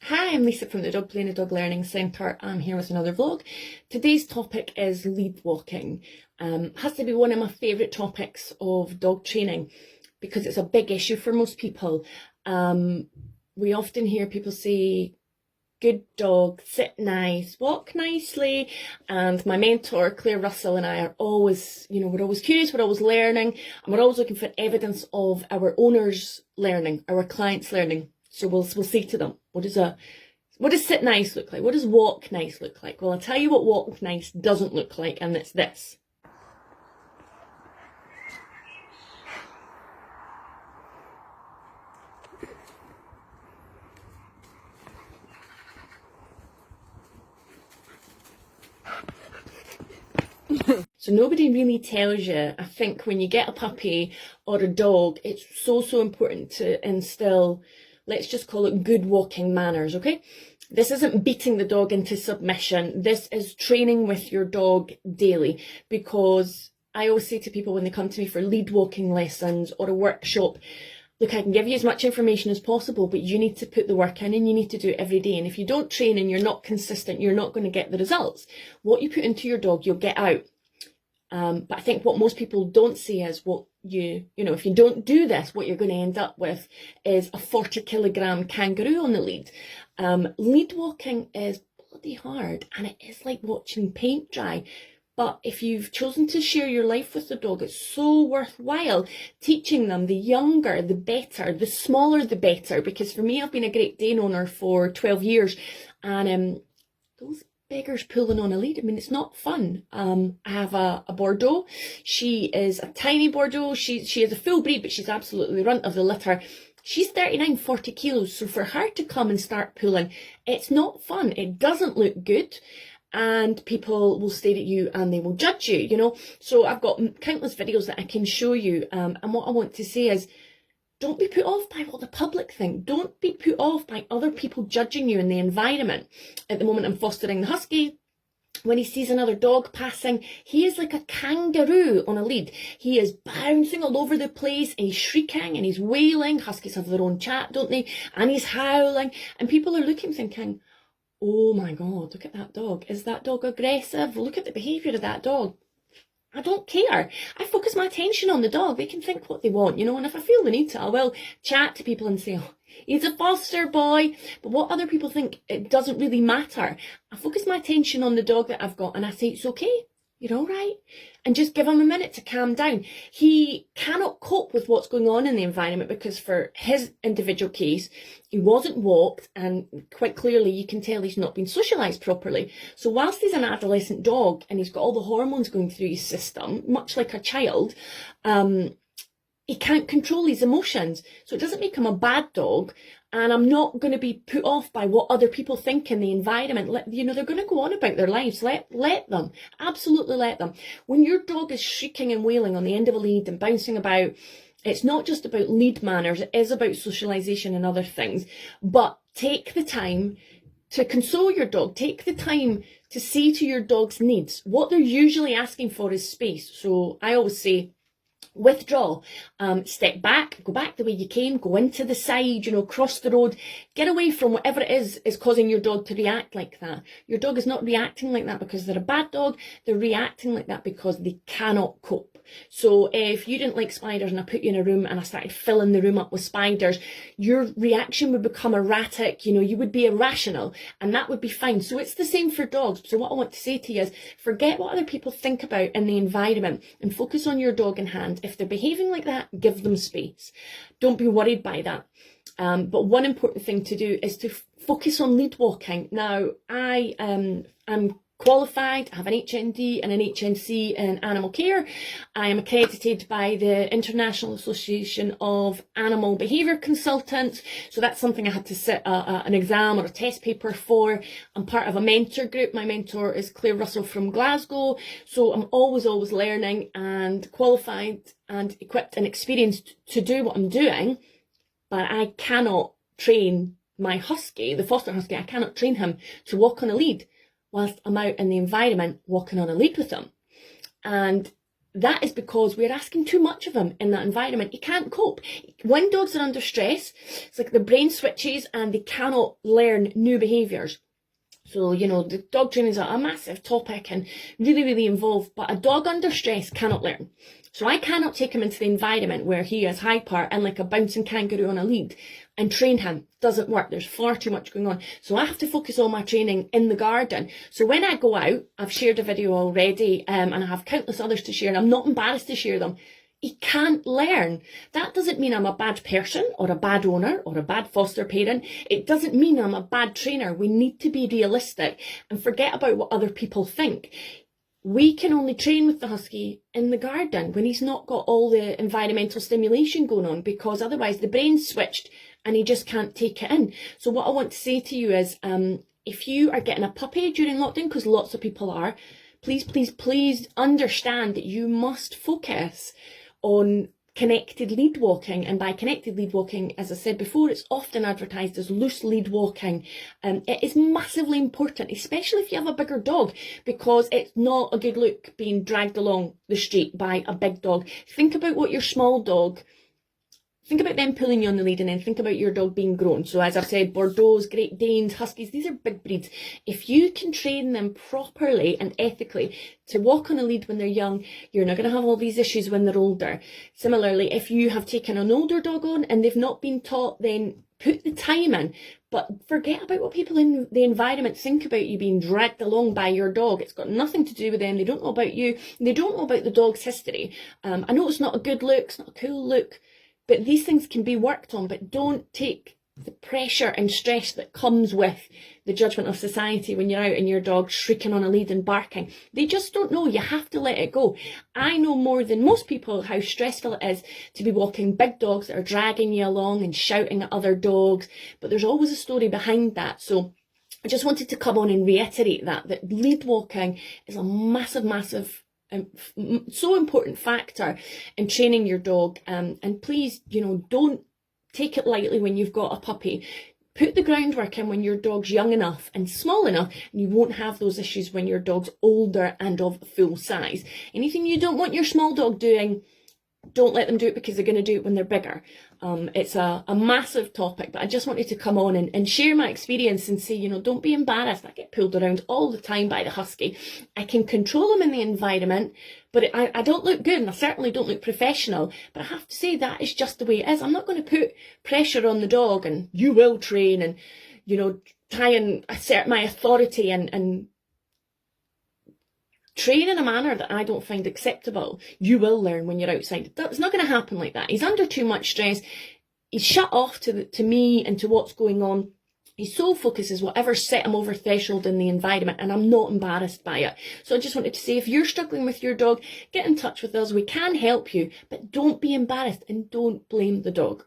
Hi, I'm Lisa from the Dog Play and Dog Learning Centre. I'm here with another vlog. Today's topic is lead walking. Has to be one of my favourite topics of dog training because it's a big issue for most people. We often hear people say, good dog, sit nice, walk nicely. And my mentor, Claire Russell, and I are always, we're always curious, we're always learning, and we're always looking for evidence of our owners learning, our clients learning. So we'll say to them, what does sit nice look like? What does walk nice look like? Well, I'll tell you what walk nice doesn't look like, and it's this. So nobody really tells you, I think, when you get a puppy or a dog, it's so important to instill, let's just call it good walking manners, okay? This isn't beating the dog into submission. This is training with your dog daily, because I always say to people when they come to me for lead walking lessons or a workshop, look, I can give you as much information as possible, but you need to put the work in and you need to do it every day. And if you don't train and you're not consistent, you're not going to get the results. What you put into your dog, you'll get out. But I think what most people don't see is what if you don't do this, what you're going to end up with is a 40-kilogram kangaroo on the lead. Lead walking is bloody hard, and it is like watching paint dry. But if you've chosen to share your life with the dog, it's so worthwhile teaching them. The younger, the better, the smaller, the better. Because for me, I've been a Great Dane owner for 12 years, and those beggars pulling on a lead, I mean, it's not fun. I have a Bordeaux. She is a tiny Bordeaux. She is a full breed, but she's absolutely the runt of the litter. She's 39, 40 kilos. So for her to come and start pulling, it's not fun. It doesn't look good. And people will stare at you and they will judge you, So I've got countless videos that I can show you. And what I want to say is, don't be put off by what the public think. Don't be put off by other people judging you in the environment. At the moment, I'm fostering the husky. When he sees another dog passing, he is like a kangaroo on a lead. He is bouncing all over the place, and he's shrieking and he's wailing. Huskies have their own chat, don't they? And he's howling. And people are looking thinking, oh my God, look at that dog. Is that dog aggressive? Look at the behaviour of that dog. I don't care. I focus my attention on the dog. They can think what they want, and if I feel the need to, I will chat to people and say, oh, he's a foster boy. But what other people think, it doesn't really matter. I focus my attention on the dog that I've got and I say, it's okay. You're all right. And just give him a minute to calm down. He cannot cope with what's going on in the environment because for his individual case, he wasn't walked, and quite clearly you can tell he's not been socialised properly. So whilst he's an adolescent dog and he's got all the hormones going through his system, much like a child, he can't control his emotions. So it doesn't make him a bad dog. And I'm not going to be put off by what other people think in the environment. They're going to go on about their lives. Let them. Absolutely let them. When your dog is shrieking and wailing on the end of a lead and bouncing about, it's not just about lead manners. It is about socialisation and other things. But take the time to console your dog. Take the time to see to your dog's needs. What they're usually asking for is space. So I always say, withdraw, step back, go back the way you came, go into the side, cross the road, get away from whatever it is causing your dog to react like that. Your dog is not reacting like that because they're a bad dog. They're reacting like that because they cannot cope. So if you didn't like spiders and I put you in a room and I started filling the room up with spiders, your reaction would become erratic, you would be irrational, and that would be fine. So it's the same for dogs. So what I want to say to you is, forget what other people think about in the environment and focus on your dog in hand. If they're behaving like that, give them space. Don't be worried by that. But one important thing to do is to focus on lead walking. Now, I am qualified. I have an HND and an HNC in animal care. I am accredited by the International Association of Animal Behaviour Consultants. So that's something I had to sit an exam or a test paper for. I'm part of a mentor group. My mentor is Claire Russell from Glasgow. So I'm always learning and qualified and equipped and experienced to do what I'm doing. But I cannot train my husky, the foster husky, I cannot train him to walk on a lead whilst I'm out in the environment walking on a lead with him. And that is because we're asking too much of him in that environment. He can't cope. When dogs are under stress, it's like their brain switches and they cannot learn new behaviours. So, you know, the dog training is a massive topic and really, really involved, but a dog under stress cannot learn. So I cannot take him into the environment where he is hyper and like a bouncing kangaroo on a lead and train him. Doesn't work. There's far too much going on. So I have to focus all my training in the garden. So when I go out, I've shared a video already, and I have countless others to share, and I'm not embarrassed to share them. He can't learn. That doesn't mean I'm a bad person or a bad owner or a bad foster parent. It doesn't mean I'm a bad trainer. We need to be realistic and forget about what other people think. We can only train with the husky in the garden when he's not got all the environmental stimulation going on, because otherwise the brain's switched and he just can't take it in. So what I want to say to you is, if you are getting a puppy during lockdown, because lots of people are, please, please, please understand that you must focus on connected lead walking. And by connected lead walking, as I said before, it's often advertised as loose lead walking. It is massively important, especially if you have a bigger dog, because it's not a good look being dragged along the street by a big dog. Think about what your small dog, think about them pulling you on the lead, and then think about your dog being grown. So as I've said, Bordeaux, Great Danes, Huskies, these are big breeds. If you can train them properly and ethically to walk on a lead when they're young, you're not going to have all these issues when they're older. Similarly, if you have taken an older dog on and they've not been taught, then put the time in. But forget about what people in the environment think about you being dragged along by your dog. It's got nothing to do with them. They don't know about you. They don't know about the dog's history. I know it's not a good look. It's not a cool look. But these things can be worked on, but don't take the pressure and stress that comes with the judgment of society when you're out and your dog's shrieking on a lead and barking. They just don't know. You have to let it go. I know more than most people how stressful it is to be walking big dogs that are dragging you along and shouting at other dogs, but there's always a story behind that. So I just wanted to come on and reiterate that lead walking is a massive, massive so important factor in training your dog, and please, you know, don't take it lightly when you've got a puppy. Put the groundwork in when your dog's young enough and small enough, and you won't have those issues when your dog's older and of full size. Anything you don't want your small dog doing, don't let them do it, because they're going to do it when they're bigger. It's a massive topic, but I just wanted to come on and share my experience and say, you know, don't be embarrassed. I get pulled around all the time by the husky. I can control them in the environment, but I don't look good, and I certainly don't look professional. But I have to say that is just the way it is. I'm not going to put pressure on the dog and you will train and, you know, try and assert my authority and train in a manner that I don't find acceptable. You will learn when you're outside. It's not going to happen like that. He's under too much stress. He's shut off to me and to what's going on. His sole focus is whatever set him over threshold in the environment, and I'm not embarrassed by it. So I just wanted to say, if you're struggling with your dog, get in touch with us. We can help you, but don't be embarrassed and don't blame the dog.